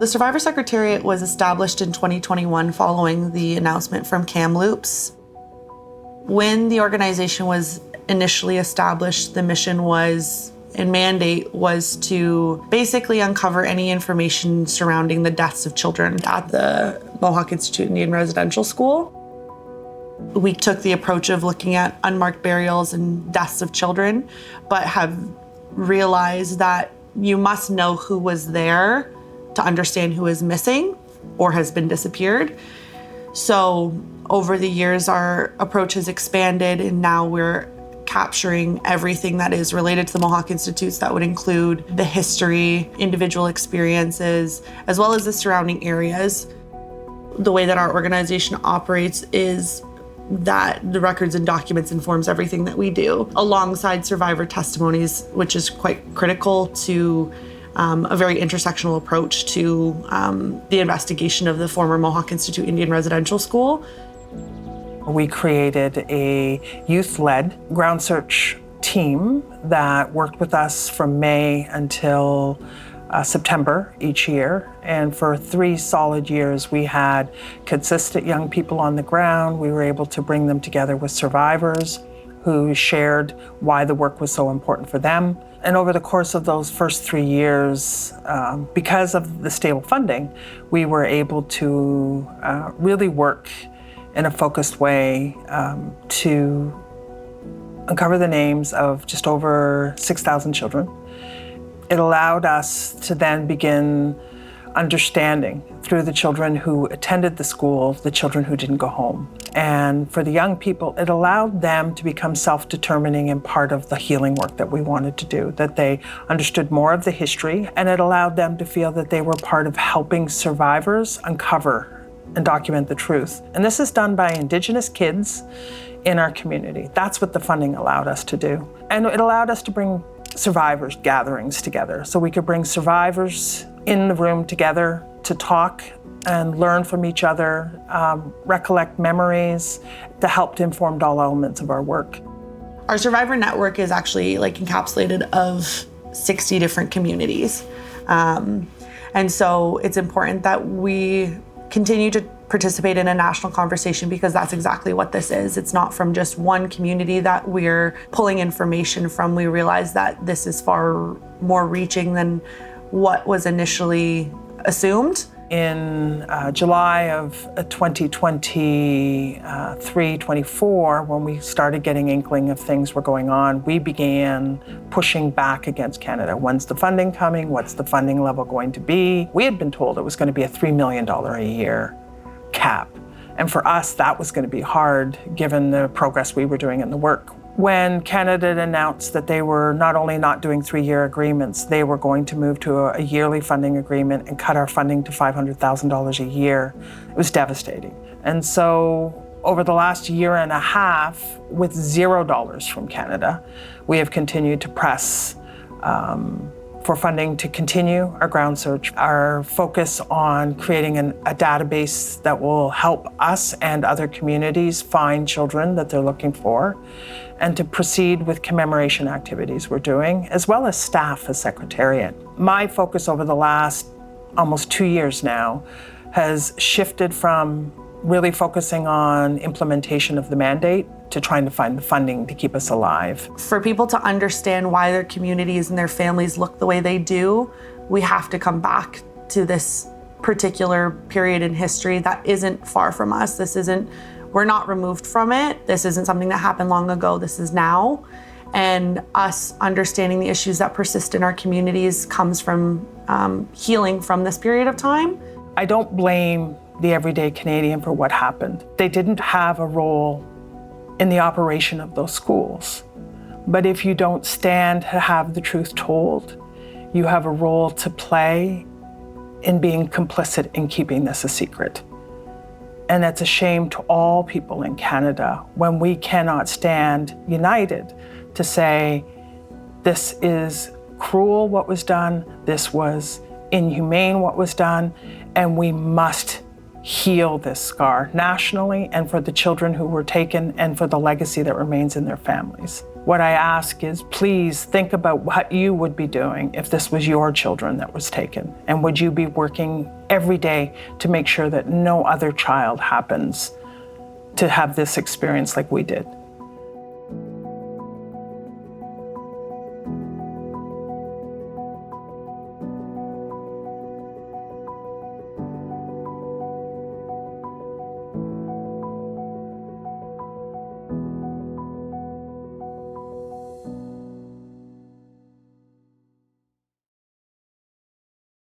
The Survivor Secretariat was established in 2021 following the announcement from Kamloops. When the organization was initially established, the mission and mandate was to basically uncover any information surrounding the deaths of children at the Mohawk Institute Indian Residential School. We took the approach of looking at unmarked burials and deaths of children, but have realized that you must know who was there to understand who is missing or has been disappeared. So over the years, our approach has expanded, and now we're capturing everything that is related to the Mohawk Institutes. That would include the history, individual experiences, as well as the surrounding areas. The way that our organization operates is that the records and documents informs everything that we do, alongside survivor testimonies, which is quite critical to a very intersectional approach to the investigation of the former Mohawk Institute Indian Residential School. We created a youth-led ground search team that worked with us from May until September each year. And for 3 solid years, we had consistent young people on the ground. We were able to bring them together with survivors who shared why the work was so important for them. And over the course of those first 3 years, because of the stable funding, we were able to really work in a focused way to uncover the names of just over 6,000 children. It allowed us to then begin understanding through the children who attended the school, the children who didn't go home. And for the young people, it allowed them to become self-determining and part of the healing work that we wanted to do, that they understood more of the history, and it allowed them to feel that they were part of helping survivors uncover and document the truth. And this is done by Indigenous kids in our community. That's what the funding allowed us to do. And it allowed us to bring survivors gatherings together. So we could bring survivors in the room together to talk and learn from each other, recollect memories to help to inform all elements of our work. Our survivor network is actually encapsulated of 60 different communities. And so it's important that we continue to participate in a national conversation, because that's exactly what this is. It's not from just one community that we're pulling information from. We realize that this is far more reaching than what was initially assumed. In July of 2023-24, when we started getting inkling of things were going on, we began pushing back against Canada. When's the funding coming? What's the funding level going to be? We had been told it was going to be a $3 million a year cap. And for us, that was going to be hard given the progress we were doing in the work. When Canada announced that they were not only not doing 3-year agreements, they were going to move to a yearly funding agreement and cut our funding to $500,000 a year, it was devastating. And so over the last year and a half, with $0 from Canada, we have continued to press for funding to continue our ground search, our focus on creating a database that will help us and other communities find children that they're looking for, and to proceed with commemoration activities we're doing, as well as staff as Secretariat. My focus over the last almost 2 years now has shifted from really focusing on implementation of the mandate to trying to find the funding to keep us alive. For people to understand why their communities and their families look the way they do, we have to come back to this particular period in history that isn't far from us. We're not removed from it. This isn't something that happened long ago. This is now. And us understanding the issues that persist in our communities comes from healing from this period of time. I don't blame the everyday Canadian for what happened. They didn't have a role in the operation of those schools. But if you don't stand to have the truth told, you have a role to play in being complicit in keeping this a secret. And it's a shame to all people in Canada when we cannot stand united to say, this is cruel what was done, this was inhumane what was done, and we must heal this scar nationally and for the children who were taken and for the legacy that remains in their families. What I ask is, please think about what you would be doing if this was your children that was taken. And would you be working every day to make sure that no other child happens to have this experience like we did?